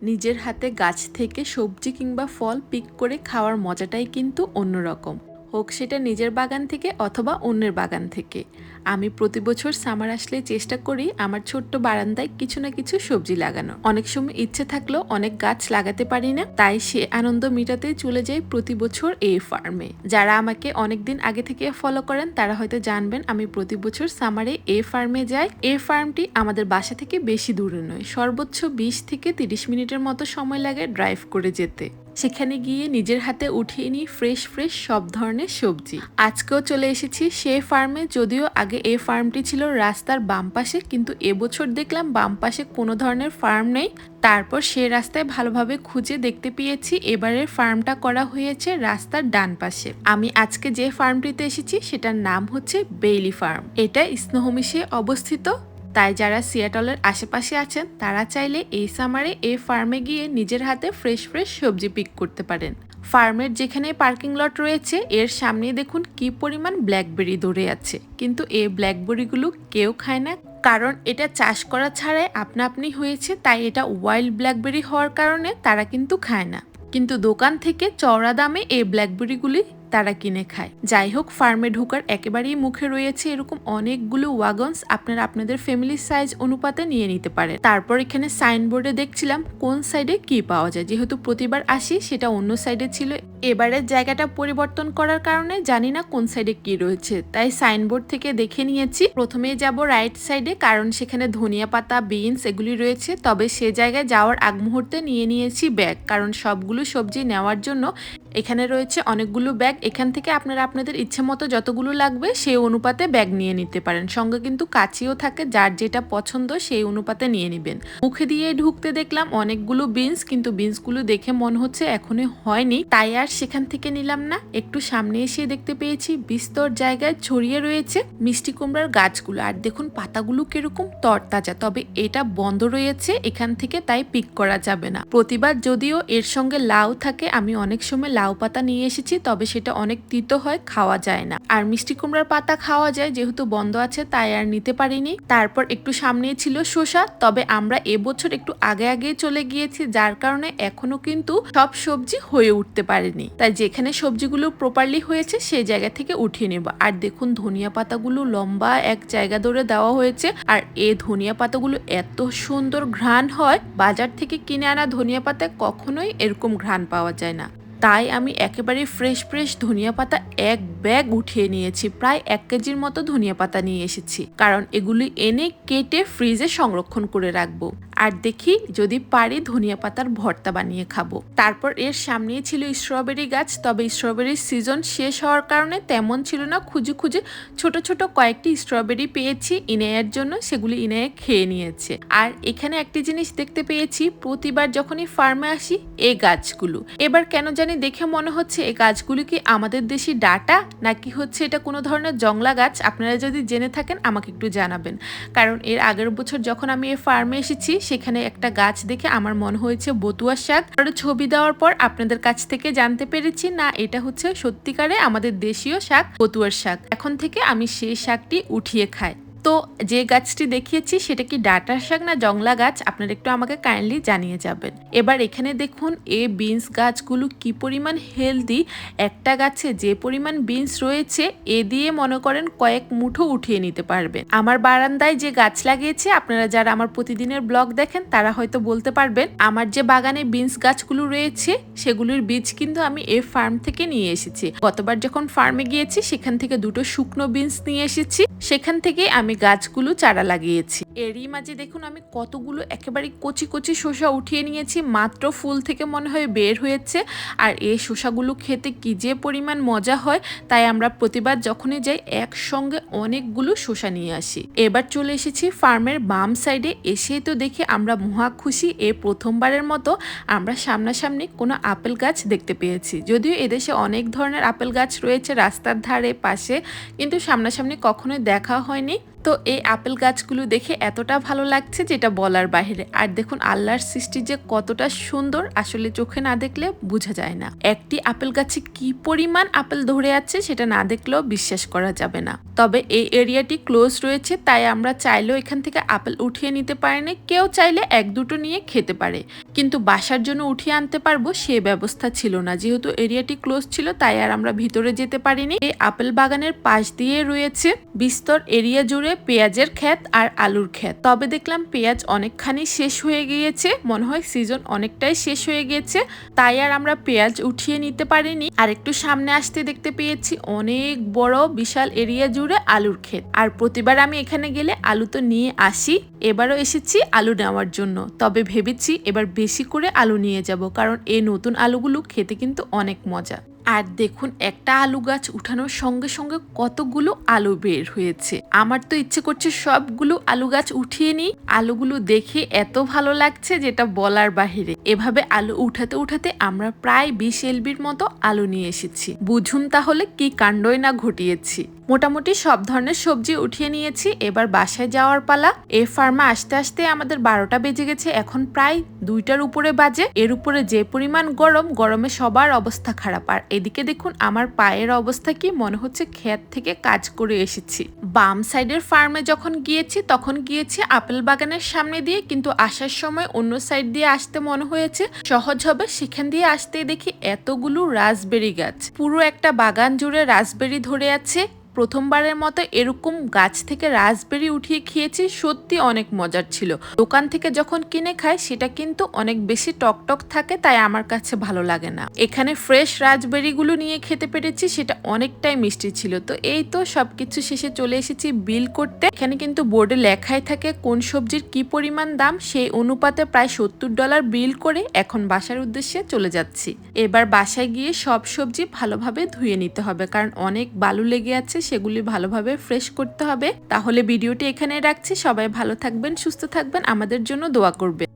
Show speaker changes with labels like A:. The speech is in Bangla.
A: নিজের হাতে গাছ থেকে সবজি কিংবা ফল পিক করে খাওয়ার মজাটাই কিন্তু অন্যরকম, হোক সেটা নিজের বাগান থেকে অথবা অন্যের বাগান থেকে। আমি প্রতি বছর সামার আসলে চেষ্টা করি আমার ছোট্ট বারান্দায় কিছু না কিছু সবজি লাগানো। অনেক সময় ইচ্ছে থাকলেও অনেক গাছ লাগাতে পারি না, তাই সে আনন্দ মেটাতে চলে যাই প্রতি বছর এই ফার্মে। যারা আমাকে অনেকদিন আগে থেকে ফলো করেন তারা হয়তো জানবেন আমি প্রতি বছর সামারে এই ফার্মে যাই। এই ফার্মটি আমাদের বাসা থেকে বেশি দূরে নয়, সর্বোচ্চ 20 থেকে 30 মিনিটের মতো সময় লাগে ড্রাইভ করে যেতে। সেখানে গিয়ে নিজের হাতে উঠিয়ে নিই ফ্রেশ ফ্রেশ সব ধরনের সবজি। আজকেও চলে এসেছি সেই ফার্মে, যদিও আগে এই ফার্মটি ছিল রাস্তার বাম পাশে, কিন্তু এবছর দেখলাম বাম পাশে কোনো ধরনের ফার্ম নেই। তারপর সে রাস্তায় ভালোভাবে খুঁজে দেখতে পেয়েছি এবারের ফার্মটা করা হয়েছে রাস্তার ডান পাশে। আমি আজকে যে ফার্মটিতে এসেছি সেটার নাম হচ্ছে বেইলি ফার্ম। এটা স্নোহোমিশে অবস্থিত, তাই যারা সিয়াটলের আশেপাশে আছেন তারা চাইলে এই সামারে এই ফার্মে গিয়ে নিজের হাতে ফ্রেশ ফ্রেশ সবজি পিক করতে পারেন। ফার্মের যেখানে পার্কিং লট রয়েছে এর সামনে দেখুন কি পরিমাণ ব্ল্যাকবেরি ধরে আছে, কিন্তু এই ব্ল্যাকবেরিগুলো কেউ খায় না, কারণ এটা চাষ করা ছাড়াই আপনা আপনি হয়েছে, তাই এটা ওয়াইল্ড ব্ল্যাকবেরি হওয়ার কারণে তারা কিন্তু খায় না। কিন্তু দোকান থেকে চড়া দামে এই ব্ল্যাকবেরিগুলি তারা কিনে খায়। যাই হোক, ফার্মে ঢোকার একেবারেই মুখে রয়েছে এরকম অনেকগুলো ওয়াগনস, আপনারা আপনাদের ফ্যামিলির সাইজ অনুপাতে নিয়ে নিতে পারেন। তারপর এখানে সাইনবোর্ডে দেখছিলাম কোন সাইডে কি পাওয়া যায়, যেহেতু প্রতিবার আসি সেটা অন্য সাইডে ছিল, এবারের জায়গাটা পরিবর্তন করার কারণে জানি না কোন সাইডে কি রয়েছে, তাই সাইনবোর্ড থেকে দেখে নিয়েছি। প্রথমেই যাব রাইট সাইডে, কারণ সেখানে ধনিয়া পাতা, বিনস এগুলি রয়েছে। তবে সে জায়গায় যাওয়ার আগ মুহূর্তে নিয়ে নিয়েছি ব্যাগ, কারণ সবগুলো সবজি নেওয়ার জন্য এখানে রয়েছে অনেকগুলো ব্যাগ। এখান থেকে আপনারা আপনাদের ইচ্ছে মতো যতগুলো লাগবে সেই অনুপাতে ব্যাগ নিয়ে নিতে পারেন। সঙ্গে কিন্তু কাঁচিও থাকে, যার যেটা পছন্দ সেই অনুপাতে নিয়ে নেবেন। মুখে দিয়ে ঢুকতে দেখলাম অনেকগুলো বিনস, কিন্তু বিনসগুলো দেখে মনে হচ্ছে এখনো হয়নি, তাই আর সেখান থেকে নিলাম না। একটু সামনে এসে দেখতে পেয়েছি বিস্তর জায়গায় ছড়িয়ে রয়েছে মিষ্টি কুমড়ার গাছগুলো, আর দেখুন পাতাগুলো কিরকম তরতাজা। তবে এটা বন্ধ রয়েছে এখান থেকে, তাই পিক করা যাবে না। প্রতিবার যদিও এর সঙ্গে লাউ থাকে, আমি অনেক সময় লাউ পাতা নিয়ে এসেছি, তবে সেটা অনেক তিতো হয়, খাওয়া যায় না। আর মিষ্টি কুমড়ার পাতা খাওয়া যায়, যেহেতু বন্ধ আছে তাই আর নিতে পারিনি। তারপর একটু সামনে ছিল শসা, তবে আমরা এবছর একটু আগে আগে চলে গিয়েছি, যার কারণে এখনো কিন্তু সব সবজি হয়ে উঠতে পারেনি, তাই যেখানে সবজিগুলো প্রপারলি হয়েছে সেই জায়গা থেকে উঠিয়ে নেব। আর দেখুন ধনিয়া পাতাগুলো লম্বা এক জায়গা ধরে দেওয়া হয়েছে, আর এই ধনিয়া পাতাগুলো এত সুন্দর ঘ্রাণ হয়, বাজার থেকে কিনে আনা ধনিয়া পাতায় কখনোই এরকম ঘ্রাণ পাওয়া যায় না। তাই আমি একেবারে ফ্রেশ ফ্রেশ ধনিয়া পাতা এক ব্যাগ উঠিয়ে নিয়েছি, প্রায় 1 কেজির মতো ধনিয়া পাতা নিয়ে এসেছি, কারণ এগুলি এনে কেটে ফ্রিজে সংরক্ষণ করে রাখবো। আর দেখি যদি পারি ধনিয়া পাতার ভর্তা বানিয়ে খাবো। তারপর এর সামনেই ছিল স্ট্রবেরি গাছ, তবে স্ট্রবেরির সিজন শেষ হওয়ার কারণে তেমন ছিল না, খুঁজে খুঁজে ছোট ছোট কয়েকটি স্ট্রবেরি পেয়েছি ইনায়ের জন্য, সেগুলি ইনায়ে খেয়ে নিয়েছে। আর এখানে একটি জিনিস দেখতে পেয়েছি, প্রতিবার যখনই ফার্মে আসি এই গাছগুলো, এবার কেন জানি দেখে মনে হচ্ছে এই গাছগুলি কি আমাদের দেশি ডাটা নাকি হচ্ছে এটা কোনো ধরনের জংলা গাছ। আপনারা যদি জেনে থাকেন আমাকে একটু জানাবেন, কারণ এর আগের বছর যখন আমি এই ফার্মে এসেছি সেখানে একটা গাছ দেখে আমার মনে হয়েছে বতুয়া শাক, আর ছবি দেওয়ার পর আপনাদের কাছ থেকে জানতে পেরেছি না এটা হচ্ছে সত্যিকারে আমাদের দেশীয় শাক, বতুয়ার শাক। এখন থেকে আমি সেই শাকটি উঠিয়ে খাই। তো যে গাছটি দেখিয়েছি সেটা কি ডাঁটার শাক না জংলা গাছ, আপনারা একটু আমাকে কাইন্ডলি জানিয়ে যাবেন। এবার এখানে দেখুন এই বিনস গাছগুলো কি পরিমাণ হেলদি, একটা গাছে যে পরিমাণ বিনস রয়েছে এ দিয়ে মনে করেন কয়েক মুঠো উঠিয়ে নিতে পারবেন। আমার বারান্দায় যে গাছ লাগিয়েছে, আপনারা যারা আমার প্রতিদিনের ব্লগ দেখেন তারা হয়তো বলতে পারবেন আমার যে বাগানে বিনস গাছগুলো রয়েছে সেগুলোর বীজ কিন্তু আমি এই ফার্ম থেকে নিয়ে এসেছি। গতবার যখন ফার্মে গিয়েছি সেখান থেকে 2টো শুকনো বিনস নিয়ে এসেছি, সেখান থেকে আমি গাছগুলো চারা লাগিয়েছি। এরই মাঝে দেখুন আমি কতগুলো একেবারে কচি কচি শসা উঠিয়ে নিয়েছি, মাত্র ফুল থেকে মনে হয় বের হয়েছে। আর এই শসাগুলো খেতে কি যে পরিমাণ মজা হয়, তাই আমরা প্রতিবার যখনই যাই একসঙ্গে অনেকগুলো শসা নিয়ে আসি। এবার চলে এসেছি ফার্মের বাম সাইডে, এসেই তো দেখে আমরা মহা খুশি, এই প্রথমবারের মতো আমরা সামনাসামনি কোনো আপেল গাছ দেখতে পেয়েছি। যদিও এদেশে অনেক ধরনের আপেল গাছ রয়েছে রাস্তার ধারে পাশে, কিন্তু সামনাসামনি কখনোই দেখা হয়নি। তো এই আপেল গাছগুলো দেখে এতটা ভালো লাগছে যেটা বলার বাইরে। আর দেখুন আল্লাহর সৃষ্টি যে কতটা সুন্দর, আসলে চোখে না দেখলে বোঝা যায় না। একটি আপেল গাছে কি পরিমাণ আপেল ধরে আছে সেটা না দেখলেও বিশ্বাস করা যাবে না। তবে এই এরিয়াটি ক্লোজ রয়েছে, তাই আমরা চাইলেও এখান থেকে আপেল উঠিয়ে নিতে পারিনি। কেউ চাইলে এক দুটো নিয়ে খেতে পারে, কিন্তু বাসার জন্য উঠিয়ে আনতে পারবো সে ব্যবস্থা ছিল না। যেহেতু এরিয়াটি ক্লোজ ছিল তাই আর আমরা ভিতরে যেতে পারিনি। এই আপেল বাগানের পাশ দিয়ে রয়েছে বিস্তর এরিয়া জুড়ে পেঁয়াজের ক্ষেত আর আলুর ক্ষেত। তবে দেখলাম পেঁয়াজ অনেকখানি শেষ হয়ে গিয়েছে, মনে হয় সিজন অনেকটাই শেষ হয়ে গিয়েছে, তাই আর আমরা পেঁয়াজ উঠিয়ে নিতে পারিনি। আর একটু সামনে আসতে দেখতে পেয়েছি অনেক বড় বিশাল এরিয়া জুড়ে আলুর ক্ষেত। আর প্রতিবার আমি এখানে গেলে আলু তো নিয়ে আসি, এবারও এসেছি আলু নেওয়ার জন্য। তবে ভেবেছি এবার বেশি করে আলু নিয়ে যাব, কারণ এই নতুন আলুগুলো খেতে কিন্তু অনেক মজা। আর দেখুন একটা আলু গাছ উঠানোর সঙ্গে সঙ্গে কতগুলো আলু বের হয়েছে। আমার তো ইচ্ছে করছে সবগুলো আলু গাছ উঠিয়ে নিই। আলুগুলো দেখে এত ভালো লাগছে যেটা বলার বাহিরে। এভাবে আলু উঠাতে উঠাতে আমরা প্রায় 20 এলবির মতো আলু নিয়ে এসেছি। বুঝুন তাহলে কি কাণ্ডই না ঘটিয়েছি। মোটামুটি সব ধরনের সবজি উঠিয়ে নিয়েছি, এবার বাসায় যাওয়ার পালা। এই ফার্মে আসতে আসতে আমাদের 12টা বেজে গেছে, এখন প্রায় 2টার উপরে বাজে। এর উপরে যে পরিমাণ গরম, গরমে সবার অবস্থা খারাপ। আর এদিকে দেখুন আমার পায়ের অবস্থা কি, মনে হচ্ছে ক্ষেত থেকে কাজ করে এসেছি। বাম সাইডের ফার্মে যখন গিয়েছি তখন গিয়েছি আপেল বাগানের সামনে দিয়ে, কিন্তু আসার সময় অন্য সাইড দিয়ে আসতে মনে হয়েছে সহজ হবে, সেখান দিয়ে আসতে দেখি এতগুলো রাসবেরি গাছ, পুরো একটা বাগান জুড়ে রাসবেরি ধরে আছে। প্রথমবারের মতো এরকম গাছ থেকে রাসবেরি উঠিয়ে খেয়েছি, সত্যি অনেক মজার ছিল। দোকান থেকে যখন কিনে খাই সেটা কিন্তু অনেক বেশি টকটক থাকে, তাই আমার কাছে ভালো লাগে না। এখানে ফ্রেশ রাসবেরি গুলো নিয়ে খেতে পেরেছি, সেটা অনেকটাই মিষ্টি ছিল। তো এই তো সবকিছু শেষে চলে এসেছি বিল করতে। এখানে কিন্তু বোর্ডে লেখাই থাকে কোন সবজির কি পরিমাণ দাম, সেই অনুপাতে প্রায় $70 বিল করে এখন বাসার উদ্দেশ্যে চলে যাচ্ছি। এবার বাসায় গিয়ে সব সবজি ভালোভাবে ধুয়ে নিতে হবে, কারণ অনেক বালু লেগে আছে, সেগুলি ভালোভাবে ফ্রেশ করতে হবে। তাহলে ভিডিওটি এখানে রাখছি। সবাই ভালো থাকবেন, সুস্থ থাকবেন, আমাদের জন্য দোয়া করবেন।